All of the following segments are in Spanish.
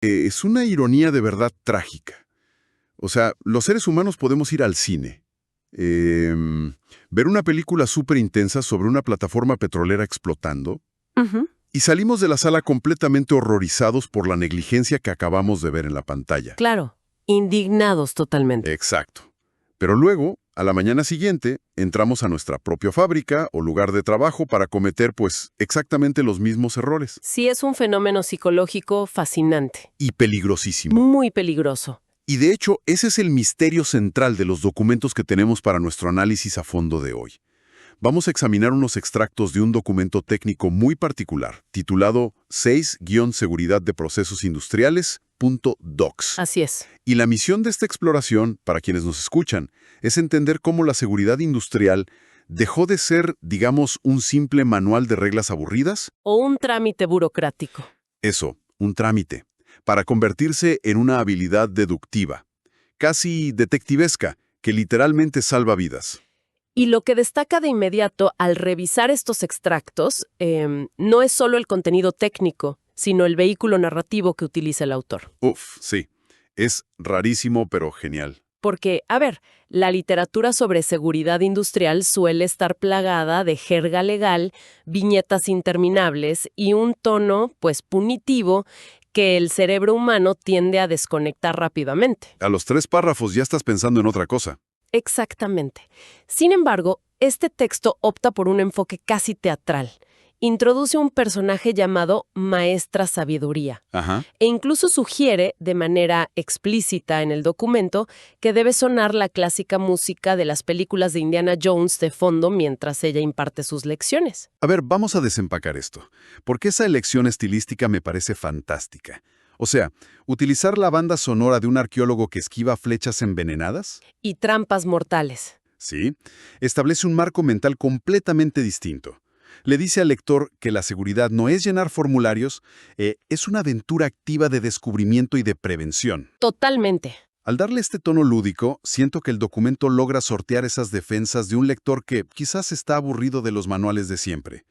Es una ironía de verdad trágica. O sea, los seres humanos podemos ir al cine, ver una película súper intensa sobre una plataforma petrolera explotando, Ujú. y salimos de la sala completamente horrorizados por la negligencia que acabamos de ver en la pantalla. Claro, indignados totalmente. Exacto. Pero luego, a la mañana siguiente, entramos a nuestra propia fábrica o lugar de trabajo para cometer, pues, exactamente los mismos errores. Sí, es un fenómeno psicológico fascinante, Y peligrosísimo. muy peligroso. Y de hecho, ese es el misterio central de los documentos que tenemos para nuestro análisis a fondo de hoy. Vamos a examinar unos extractos de un documento técnico muy particular, titulado 6-Seguridad de Procesos Industriales.docs. Así es. Y la misión de esta exploración, para quienes nos escuchan, es entender cómo la seguridad industrial dejó de ser, digamos, un simple manual de reglas aburridas. O un trámite burocrático. Eso, un trámite, para convertirse en una habilidad deductiva, casi detectivesca, que literalmente salva vidas. Y lo que destaca de inmediato al revisar estos extractos no es solo el contenido técnico, sino el vehículo narrativo que utiliza el autor. Uf, sí. Es rarísimo, pero genial. Porque, a ver, la literatura sobre seguridad industrial suele estar plagada de jerga legal, viñetas interminables y un tono, pues, punitivo que el cerebro humano tiende a desconectar rápidamente. A los 3 párrafos ya estás pensando en otra cosa. Exactamente. Sin embargo, este texto opta por un enfoque casi teatral. Introduce un personaje llamado Maestra Sabiduría Ajá. e incluso sugiere, de manera explícita en el documento, que debe sonar la clásica música de las películas de Indiana Jones de fondo mientras ella imparte sus lecciones. A ver, vamos a desempacar esto, porque esa elección estilística me parece fantástica. O sea, utilizar la banda sonora de un arqueólogo que esquiva flechas envenenadas, Y trampas mortales. sí, establece un marco mental completamente distinto. Le dice al lector que la seguridad no es llenar formularios, es una aventura activa de descubrimiento y de prevención. Totalmente. Al darle este tono lúdico, siento que el documento logra sortear esas defensas de un lector que quizás está aburrido de los manuales de siempre,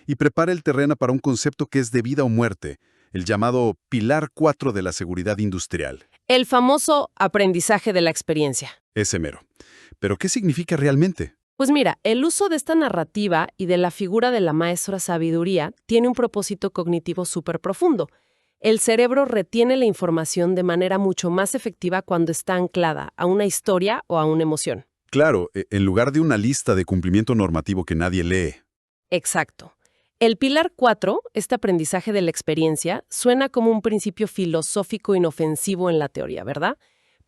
y prepara el terreno para un concepto que es de vida o muerte, el llamado Pilar 4 de la seguridad industrial. El famoso aprendizaje de la experiencia. Ese mero. ¿Pero qué significa realmente? Pues mira, el uso de esta narrativa y de la figura de la maestra sabiduría tiene un propósito cognitivo súper profundo. El cerebro retiene la información de manera mucho más efectiva cuando está anclada a una historia o a una emoción. Claro, en lugar de una lista de cumplimiento normativo que nadie lee. Exacto. El pilar 4, este aprendizaje de la experiencia, suena como un principio filosófico inofensivo en la teoría, ¿verdad?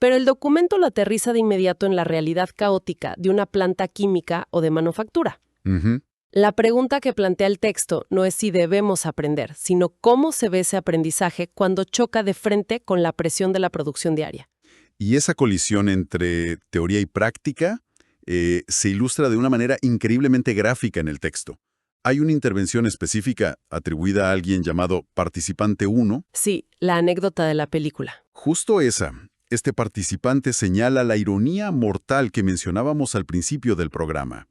Pero el documento lo aterriza de inmediato en la realidad caótica de una planta química o de manufactura. Ujú. La pregunta que plantea el texto no es si debemos aprender, sino cómo se ve ese aprendizaje cuando choca de frente con la presión de la producción diaria. Y esa colisión entre teoría y práctica se ilustra de una manera increíblemente gráfica en el texto. Hay una intervención específica atribuida a alguien llamado Participante 1. Sí, la anécdota de la película. Justo esa. Este participante señala la ironía mortal que mencionábamos al principio del programa.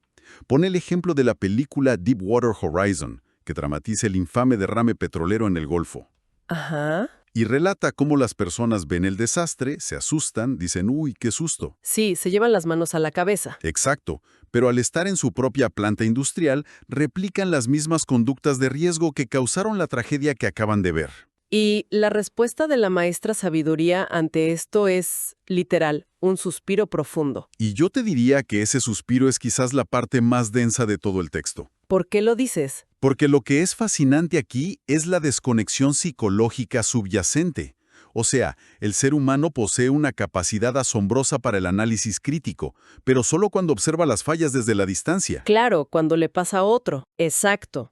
Pone el ejemplo de la película Deepwater Horizon, que dramatiza el infame derrame petrolero en el Golfo. Ajá. Y relata cómo las personas ven el desastre, se asustan, dicen, ¡uy, qué susto! Sí, se llevan las manos a la cabeza. Exacto, pero al estar en su propia planta industrial, replican las mismas conductas de riesgo que causaron la tragedia que acaban de ver. Y la respuesta de la maestra sabiduría ante esto es, literal, un suspiro profundo. Y yo te diría que ese suspiro es quizás la parte más densa de todo el texto. ¿Por qué lo dices? Porque lo que es fascinante aquí es la desconexión psicológica subyacente. O sea, el ser humano posee una capacidad asombrosa para el análisis crítico, pero solo cuando observa las fallas desde la distancia. Claro, cuando le pasa a otro. Exacto.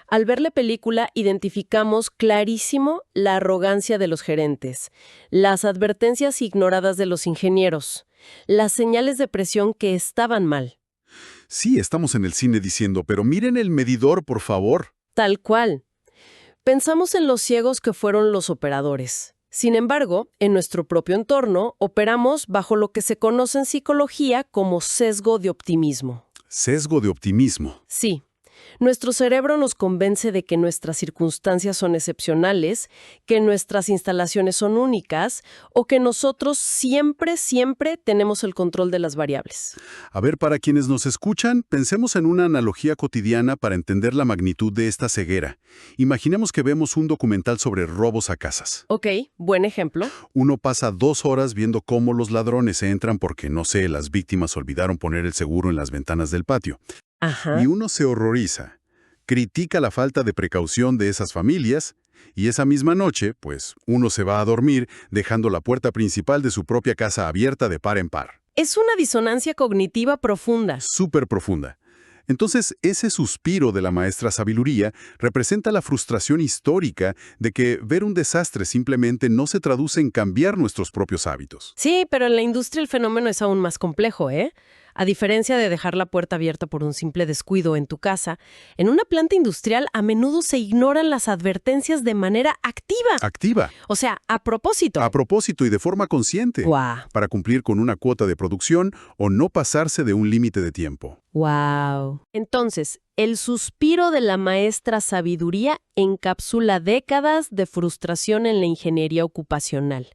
Al ver la película, identificamos clarísimo la arrogancia de los gerentes, las advertencias ignoradas de los ingenieros, las señales de presión que estaban mal. Sí, estamos en el cine diciendo, pero miren el medidor, por favor. Tal cual. Pensamos en los ciegos que fueron los operadores. Sin embargo, en nuestro propio entorno, operamos bajo lo que se conoce en psicología como sesgo de optimismo. Sesgo de optimismo. Sí. Nuestro cerebro nos convence de que nuestras circunstancias son excepcionales, que nuestras instalaciones son únicas o que nosotros siempre tenemos el control de las variables. A ver, para quienes nos escuchan, pensemos en una analogía cotidiana para entender la magnitud de esta ceguera. Imaginemos que vemos un documental sobre robos a casas. Ok, buen ejemplo. Uno pasa 2 horas viendo cómo los ladrones entran porque, no sé, las víctimas olvidaron poner el seguro en las ventanas del patio. Ajá. Y uno se horroriza, critica la falta de precaución de esas familias, y esa misma noche, pues, uno se va a dormir dejando la puerta principal de su propia casa abierta de par en par. Es una disonancia cognitiva profunda. Súper profunda. Entonces, ese suspiro de la maestra sabiduría representa la frustración histórica de que ver un desastre simplemente no se traduce en cambiar nuestros propios hábitos. Sí, pero en la industria el fenómeno es aún más complejo, ¿eh? A diferencia de dejar la puerta abierta por un simple descuido en tu casa, en una planta industrial a menudo se ignoran las advertencias de manera activa. Activa, O sea, a propósito. a propósito y de forma consciente, ¡Guau! para cumplir con una cuota de producción o no pasarse de un límite de tiempo. ¡Wow! Entonces, el suspiro de la maestra sabiduría encapsula décadas de frustración en la ingeniería ocupacional.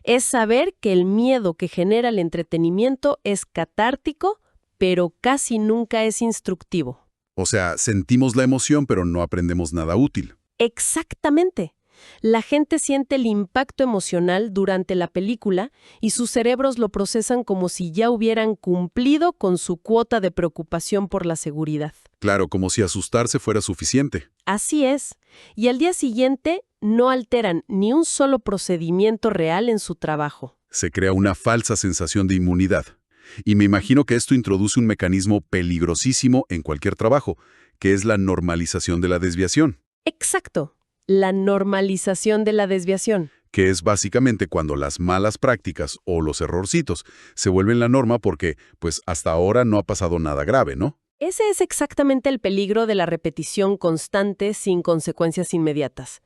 Es saber que el miedo que genera el entretenimiento es catártico, pero casi nunca es instructivo. O sea, sentimos la emoción pero no aprendemos nada útil. Exactamente. La gente siente el impacto emocional durante la película y sus cerebros lo procesan como si ya hubieran cumplido con su cuota de preocupación por la seguridad. Claro, como si asustarse fuera suficiente. Así es. Y al día siguiente no alteran ni un solo procedimiento real en su trabajo. Se crea una falsa sensación de inmunidad. Y me imagino que esto introduce un mecanismo peligrosísimo en cualquier trabajo, que es la normalización de la desviación, Exacto. La normalización de la desviación. que es básicamente cuando las malas prácticas o los errorcitos se vuelven la norma porque, pues, hasta ahora no ha pasado nada grave, ¿no? Ese es exactamente el peligro de la repetición constante sin consecuencias inmediatas.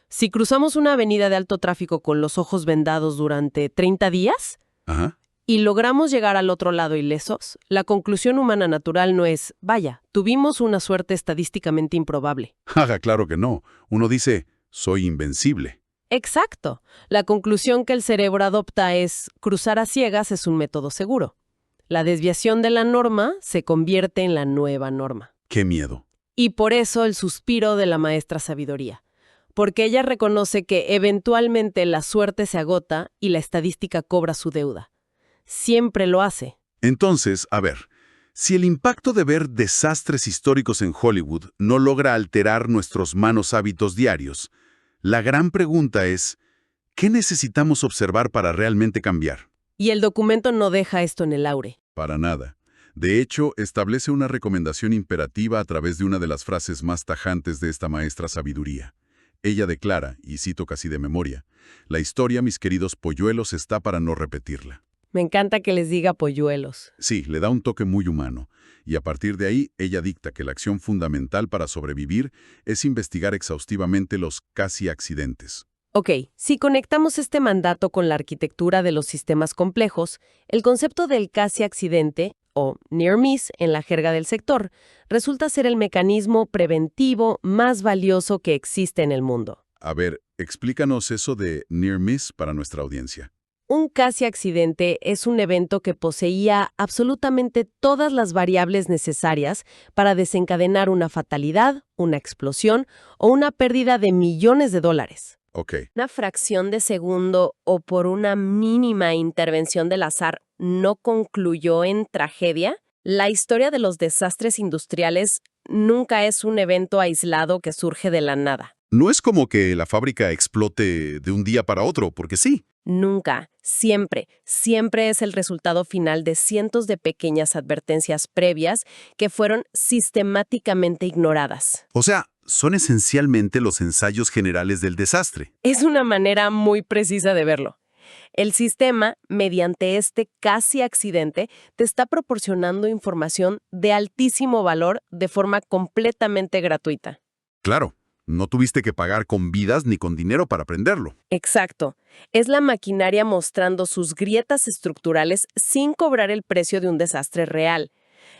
Si cruzamos una avenida de alto tráfico con los ojos vendados durante 30 días Ajá. y logramos llegar al otro lado ilesos, la conclusión humana natural no es, vaya, tuvimos una suerte estadísticamente improbable. Jaja, claro que no. Uno dice, soy invencible. Exacto. La conclusión que el cerebro adopta es, cruzar a ciegas es un método seguro. La desviación de la norma se convierte en la nueva norma. ¡Qué miedo! Y por eso el suspiro de la maestra sabiduría. Porque ella reconoce que eventualmente la suerte se agota y la estadística cobra su deuda. Siempre lo hace. Entonces, a ver, si el impacto de ver desastres históricos en Hollywood no logra alterar nuestros malos hábitos diarios, la gran pregunta es, ¿qué necesitamos observar para realmente cambiar? Y el documento no deja esto en el aire. Para nada. De hecho, establece una recomendación imperativa a través de una de las frases más tajantes de esta maestra sabiduría. Ella declara, y cito casi de memoria, «La historia, mis queridos polluelos, está para no repetirla». Me encanta que les diga polluelos. Sí, le da un toque muy humano, y a partir de ahí ella dicta que la acción fundamental para sobrevivir es investigar exhaustivamente los casi accidentes. Ok, si conectamos este mandato con la arquitectura de los sistemas complejos, el concepto del casi accidente, o near miss en la jerga del sector, resulta ser el mecanismo preventivo más valioso que existe en el mundo. A ver, explícanos eso de near miss para nuestra audiencia. Un casi accidente es un evento que poseía absolutamente todas las variables necesarias para desencadenar una fatalidad, una explosión o una pérdida de millones de dólares. Ok, Una fracción de segundo o por una mínima intervención del azar no concluyó en tragedia. La historia de los desastres industriales nunca es un evento aislado que surge de la nada. no es como que la fábrica explote de un día para otro, porque sí. Nunca, siempre es el resultado final de cientos de pequeñas advertencias previas que fueron sistemáticamente ignoradas. O sea, son esencialmente los ensayos generales del desastre. Es una manera muy precisa de verlo. El sistema, mediante este casi accidente, te está proporcionando información de altísimo valor de forma completamente gratuita. Claro, no tuviste que pagar con vidas ni con dinero para aprenderlo. Exacto. Es la maquinaria mostrando sus grietas estructurales sin cobrar el precio de un desastre real.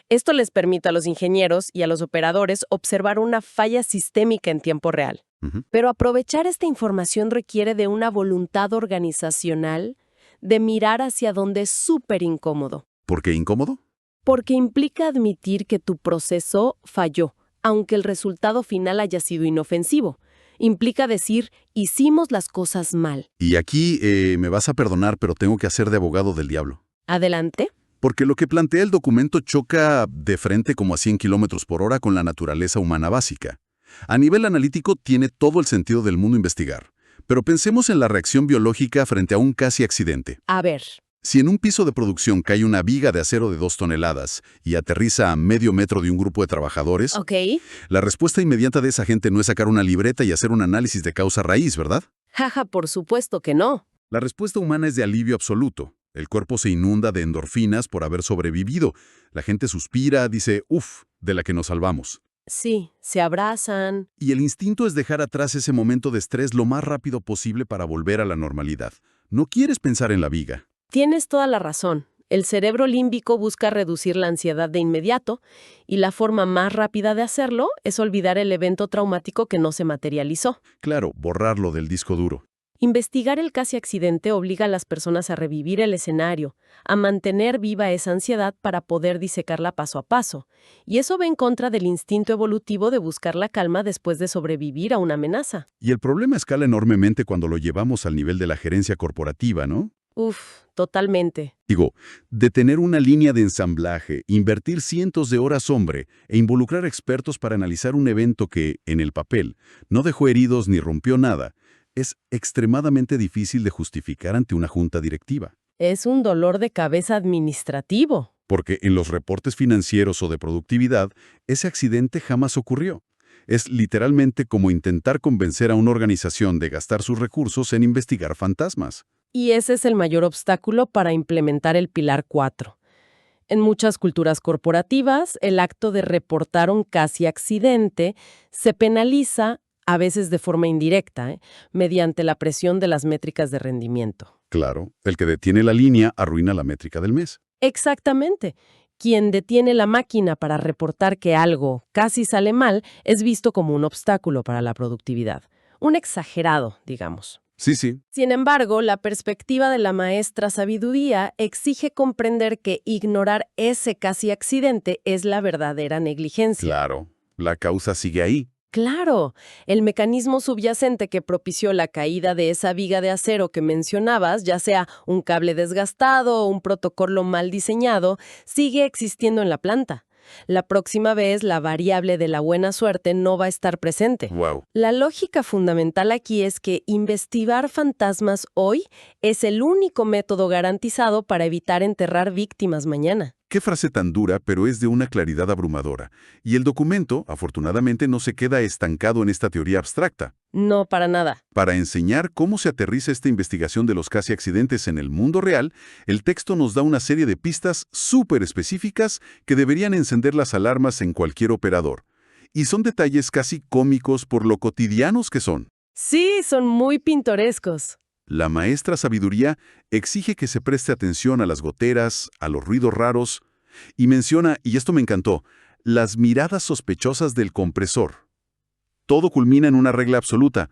Esto les permite a los ingenieros y a los operadores observar una falla sistémica en tiempo real. Ujú. Pero aprovechar esta información requiere de una voluntad organizacional, de mirar hacia donde es súper incómodo, ¿Por qué incómodo? porque implica admitir que tu proceso falló, aunque el resultado final haya sido inofensivo. Implica decir, hicimos las cosas mal. Y aquí me vas a perdonar, pero tengo que hacer de abogado del diablo. ¿Adelante? Porque lo que plantea el documento choca de frente como a 100 kilómetros por hora con la naturaleza humana básica. A nivel analítico tiene todo el sentido del mundo investigar. Pero pensemos en la reacción biológica frente a un casi accidente. A ver. Si en un piso de producción cae una viga de acero de 2 toneladas y aterriza a medio metro de un grupo de trabajadores, Ok. la respuesta inmediata de esa gente no es sacar una libreta y hacer un análisis de causa raíz, ¿verdad? Jaja, por supuesto que no. La respuesta humana es de alivio absoluto. El cuerpo se inunda de endorfinas por haber sobrevivido. La gente suspira, dice, uff, de la que nos salvamos. Sí, se abrazan. Y el instinto es dejar atrás ese momento de estrés lo más rápido posible para volver a la normalidad. No quieres pensar en la viga. Tienes toda la razón. El cerebro límbico busca reducir la ansiedad de inmediato, y la forma más rápida de hacerlo es olvidar el evento traumático que no se materializó. Claro, borrarlo del disco duro. Investigar el casi accidente obliga a las personas a revivir el escenario, a mantener viva esa ansiedad para poder disecarla paso a paso. Y eso va en contra del instinto evolutivo de buscar la calma después de sobrevivir a una amenaza. Y el problema escala enormemente cuando lo llevamos al nivel de la gerencia corporativa, ¿no? Uf, totalmente. Digo, de tener una línea de ensamblaje, invertir cientos de horas hombre e involucrar expertos para analizar un evento que, en el papel, no dejó heridos ni rompió nada, es extremadamente difícil de justificar ante una junta directiva. Es un dolor de cabeza administrativo. Porque en los reportes financieros o de productividad, ese accidente jamás ocurrió. Es literalmente como intentar convencer a una organización de gastar sus recursos en investigar fantasmas. Y ese es el mayor obstáculo para implementar el Pilar 4. En muchas culturas corporativas, el acto de reportar un casi accidente se penaliza, a veces de forma indirecta, mediante la presión de las métricas de rendimiento. Claro, el que detiene la línea arruina la métrica del mes. Exactamente. Quien detiene la máquina para reportar que algo casi sale mal es visto como un obstáculo para la productividad. Un exagerado, digamos. Sí. Sin embargo, la perspectiva de la maestra sabiduría exige comprender que ignorar ese casi accidente es la verdadera negligencia. Claro, la causa sigue ahí. Claro, el mecanismo subyacente que propició la caída de esa viga de acero que mencionabas, ya sea un cable desgastado o un protocolo mal diseñado, sigue existiendo en la planta. La próxima vez, la variable de la buena suerte no va a estar presente. Wow. La lógica fundamental aquí es que investigar fantasmas hoy es el único método garantizado para evitar enterrar víctimas mañana. Qué frase tan dura, pero es de una claridad abrumadora. Y el documento, afortunadamente, no se queda estancado en esta teoría abstracta. No, para nada. Para enseñar cómo se aterriza esta investigación de los casi accidentes en el mundo real, el texto nos da una serie de pistas súper específicas que deberían encender las alarmas en cualquier operador. Y son detalles casi cómicos por lo cotidianos que son. Sí, son muy pintorescos. La maestra sabiduría exige que se preste atención a las goteras, a los ruidos raros, y menciona, y esto me encantó, las miradas sospechosas del compresor. Todo culmina en una regla absoluta.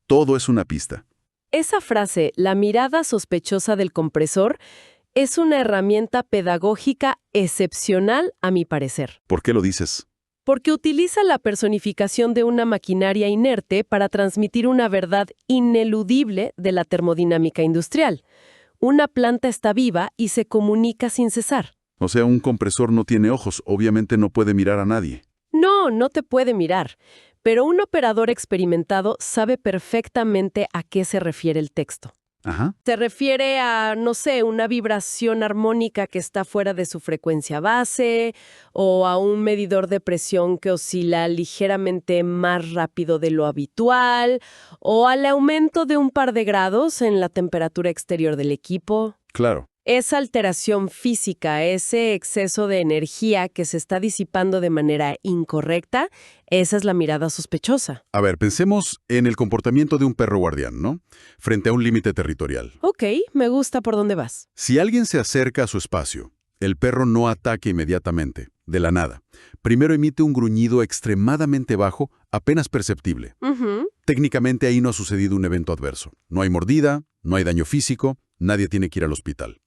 Todo es una pista. Esa frase, la mirada sospechosa del compresor, es una herramienta pedagógica excepcional a mi parecer. ¿Por qué lo dices? Porque utiliza la personificación de una maquinaria inerte para transmitir una verdad ineludible de la termodinámica industrial. Una planta está viva y se comunica sin cesar. O sea, un compresor no tiene ojos, obviamente no puede mirar a nadie. No, no te puede mirar, pero un operador experimentado sabe perfectamente a qué se refiere el texto. Ajá. Se refiere a, no sé, una vibración armónica que está fuera de su frecuencia base, o a un medidor de presión que oscila ligeramente más rápido de lo habitual, o al aumento de un par de grados en la temperatura exterior del equipo. Claro. Esa alteración física, ese exceso de energía que se está disipando de manera incorrecta, esa es la mirada sospechosa. A ver, pensemos en el comportamiento de un perro guardián, ¿no? Frente a un límite territorial. Ok, me gusta por dónde vas. Si alguien se acerca a su espacio, el perro no ataca inmediatamente. de la nada. Primero emite un gruñido extremadamente bajo, apenas perceptible. Ujú. Técnicamente ahí no ha sucedido un evento adverso. No hay mordida, no hay daño físico, nadie tiene que ir al hospital.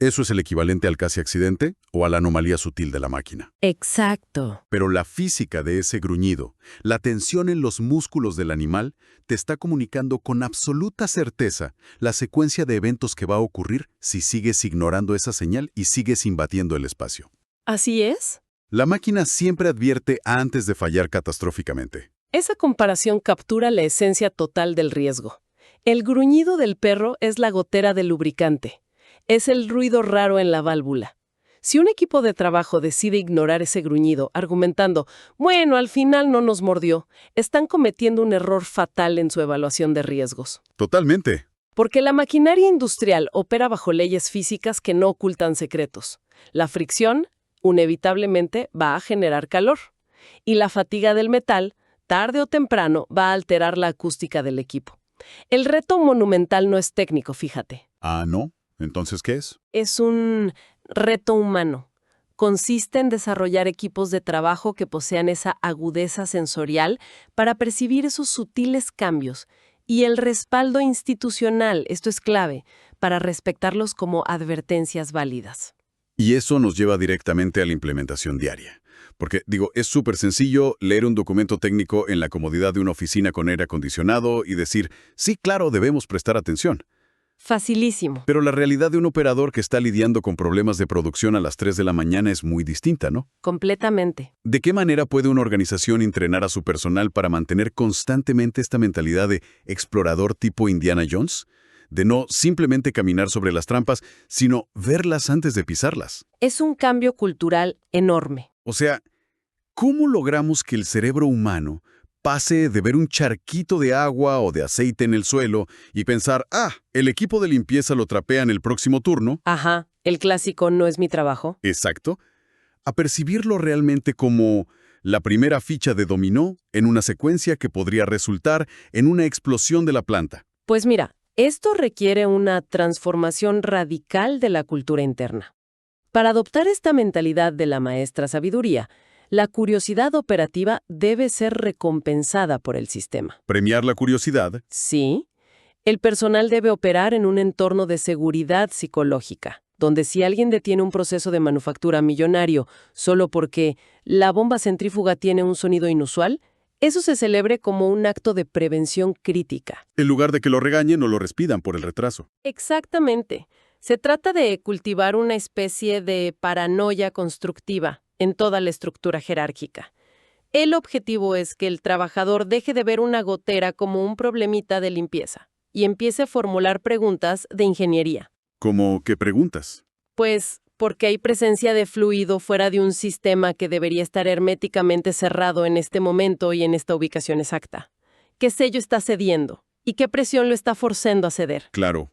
Eso es el equivalente al casi accidente o a la anomalía sutil de la máquina. Exacto. Pero la física de ese gruñido, la tensión en los músculos del animal, te está comunicando con absoluta certeza la secuencia de eventos que va a ocurrir si sigues ignorando esa señal y sigues invadiendo el espacio. ¿Así es? La máquina siempre advierte antes de fallar catastróficamente. Esa comparación captura la esencia total del riesgo. El gruñido del perro es la gotera del lubricante. Es el ruido raro en la válvula. Si un equipo de trabajo decide ignorar ese gruñido, argumentando, bueno, al final no nos mordió, están cometiendo un error fatal en su evaluación de riesgos. Totalmente. Porque la maquinaria industrial opera bajo leyes físicas que no ocultan secretos. La fricción, inevitablemente, va a generar calor. Y la fatiga del metal, tarde o temprano, va a alterar la acústica del equipo. El reto monumental no es técnico, fíjate. Ah, ¿no? ¿Entonces qué es? Es un reto humano. Consiste en desarrollar equipos de trabajo que posean esa agudeza sensorial para percibir esos sutiles cambios y el respaldo institucional, esto es clave, para respetarlos como advertencias válidas. Y eso nos lleva directamente a la implementación diaria. Porque, es súper sencillo leer un documento técnico en la comodidad de una oficina con aire acondicionado y decir, sí, claro, debemos prestar atención. Facilísimo. Pero la realidad de un operador que está lidiando con problemas de producción a las 3 de la mañana es muy distinta, ¿no? Completamente. ¿De qué manera puede una organización entrenar a su personal para mantener constantemente esta mentalidad de explorador tipo Indiana Jones? De no simplemente caminar sobre las trampas, sino verlas antes de pisarlas. Es un cambio cultural enorme. O sea, ¿cómo logramos que el cerebro humano pase de ver un charquito de agua o de aceite en el suelo y pensar, el equipo de limpieza lo trapea en el próximo turno? Ajá, el clásico no es mi trabajo. Exacto. A percibirlo realmente como la primera ficha de dominó en una secuencia que podría resultar en una explosión de la planta. Pues mira, esto requiere una transformación radical de la cultura interna. Para adoptar esta mentalidad de la maestra sabiduría, la curiosidad operativa debe ser recompensada por el sistema. Premiar la curiosidad. Sí, el personal debe operar en un entorno de seguridad psicológica, donde si alguien detiene un proceso de manufactura millonario solo porque la bomba centrífuga tiene un sonido inusual, eso se celebre como un acto de prevención crítica. En lugar de que lo regañen o lo respidan por el retraso. Exactamente. Se trata de cultivar una especie de paranoia constructiva en toda la estructura jerárquica. El objetivo es que el trabajador deje de ver una gotera como un problemita de limpieza y empiece a formular preguntas de ingeniería. ¿Cómo qué preguntas? Pues, ¿por qué hay presencia de fluido fuera de un sistema que debería estar herméticamente cerrado en este momento y en esta ubicación exacta? ¿Qué sello está cediendo? ¿Y qué presión lo está forzando a ceder? Claro.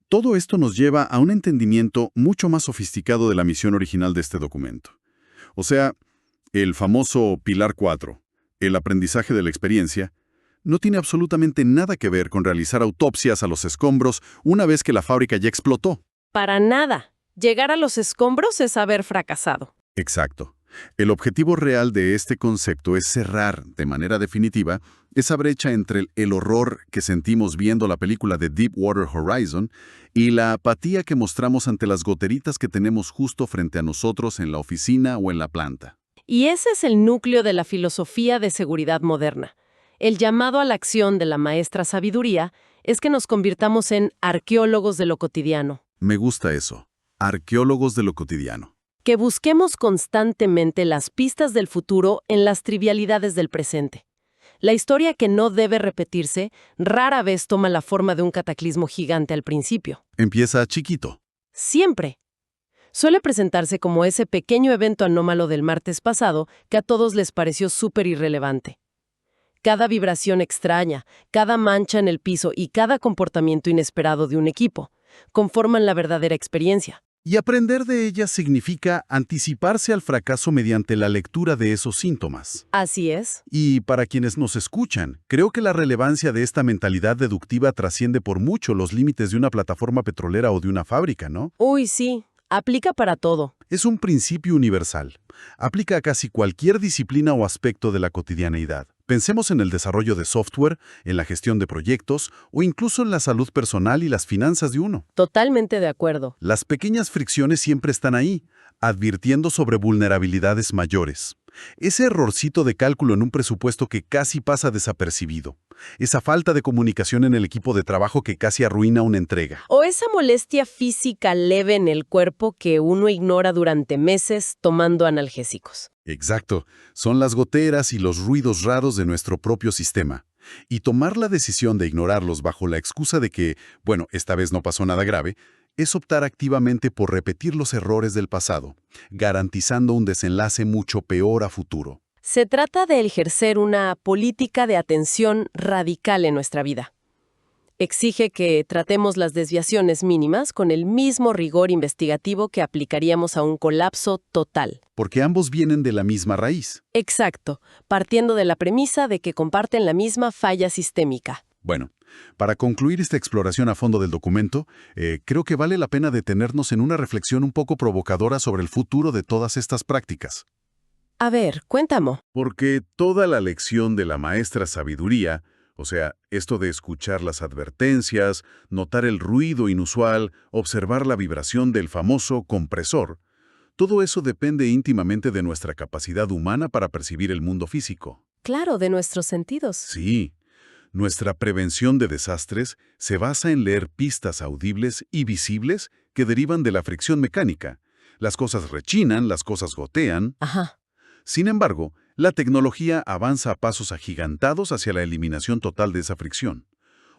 Todo esto nos lleva a un entendimiento mucho más sofisticado de la misión original de este documento. O sea, el famoso Pilar 4, el aprendizaje de la experiencia, no tiene absolutamente nada que ver con realizar autopsias a los escombros una vez que la fábrica ya explotó. Para nada. Llegar a los escombros es haber fracasado. Exacto. El objetivo real de este concepto es cerrar, de manera definitiva, esa brecha entre el horror que sentimos viendo la película de Deepwater Horizon y la apatía que mostramos ante las goteritas que tenemos justo frente a nosotros en la oficina o en la planta. Y ese es el núcleo de la filosofía de seguridad moderna. El llamado a la acción de la maestra sabiduría es que nos convirtamos en arqueólogos de lo cotidiano. Me gusta eso. Arqueólogos de lo cotidiano. Que busquemos constantemente las pistas del futuro en las trivialidades del presente. La historia que no debe repetirse rara vez toma la forma de un cataclismo gigante al principio. Empieza chiquito. Siempre. Suele presentarse como ese pequeño evento anómalo del martes pasado que a todos les pareció súper irrelevante. Cada vibración extraña, cada mancha en el piso y cada comportamiento inesperado de un equipo conforman la verdadera experiencia. Y aprender de ella significa anticiparse al fracaso mediante la lectura de esos síntomas. Así es. Y para quienes nos escuchan, creo que la relevancia de esta mentalidad deductiva trasciende por mucho los límites de una plataforma petrolera o de una fábrica, ¿no? Uy, sí. Aplica para todo. Es un principio universal. Aplica a casi cualquier disciplina o aspecto de la cotidianeidad. Pensemos en el desarrollo de software, en la gestión de proyectos o incluso en la salud personal y las finanzas de uno. Totalmente de acuerdo. Las pequeñas fricciones siempre están ahí, advirtiendo sobre vulnerabilidades mayores. Ese errorcito de cálculo en un presupuesto que casi pasa desapercibido. Esa falta de comunicación en el equipo de trabajo que casi arruina una entrega. O esa molestia física leve en el cuerpo que uno ignora durante meses tomando analgésicos. Exacto. Son las goteras y los ruidos raros de nuestro propio sistema. Y tomar la decisión de ignorarlos bajo la excusa de que, bueno, esta vez no pasó nada grave, es optar activamente por repetir los errores del pasado, garantizando un desenlace mucho peor a futuro. Se trata de ejercer una política de atención radical en nuestra vida. Exige que tratemos las desviaciones mínimas con el mismo rigor investigativo que aplicaríamos a un colapso total. Porque ambos vienen de la misma raíz. Exacto, partiendo de la premisa de que comparten la misma falla sistémica. Bueno, para concluir esta exploración a fondo del documento, creo que vale la pena detenernos en una reflexión un poco provocadora sobre el futuro de todas estas prácticas. A ver, cuéntame. Porque toda la lección de la maestra sabiduría, o sea, esto de escuchar las advertencias, notar el ruido inusual, observar la vibración del famoso compresor, todo eso depende íntimamente de nuestra capacidad humana para percibir el mundo físico. Claro, de nuestros sentidos. Sí. Nuestra prevención de desastres se basa en leer pistas audibles y visibles que derivan de la fricción mecánica. Las cosas rechinan, las cosas gotean. Ajá. Sin embargo, la tecnología avanza a pasos agigantados hacia la eliminación total de esa fricción.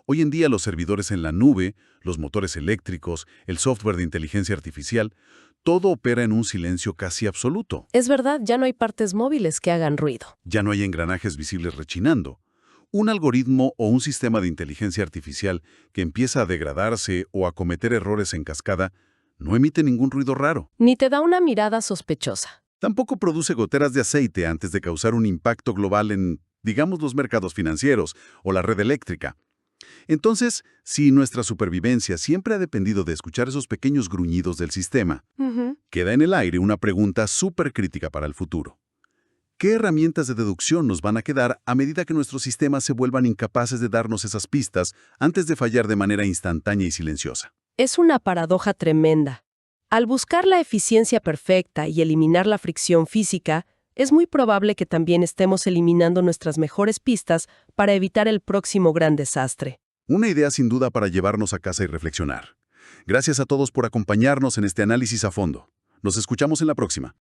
Hoy en día los servidores en la nube, los motores eléctricos, el software de inteligencia artificial, todo opera en un silencio casi absoluto. Es verdad, ya no hay partes móviles que hagan ruido. Ya no hay engranajes visibles rechinando. Un algoritmo o un sistema de inteligencia artificial que empieza a degradarse o a cometer errores en cascada no emite ningún ruido raro. Ni te da una mirada sospechosa. Tampoco produce goteras de aceite antes de causar un impacto global en, digamos, los mercados financieros o la red eléctrica. Entonces, si nuestra supervivencia siempre ha dependido de escuchar esos pequeños gruñidos del sistema, queda en el aire una pregunta súper crítica para el futuro. ¿Qué herramientas de deducción nos van a quedar a medida que nuestros sistemas se vuelvan incapaces de darnos esas pistas antes de fallar de manera instantánea y silenciosa? Es una paradoja tremenda. Al buscar la eficiencia perfecta y eliminar la fricción física, es muy probable que también estemos eliminando nuestras mejores pistas para evitar el próximo gran desastre. Una idea sin duda para llevarnos a casa y reflexionar. Gracias a todos por acompañarnos en este análisis a fondo. Nos escuchamos en la próxima.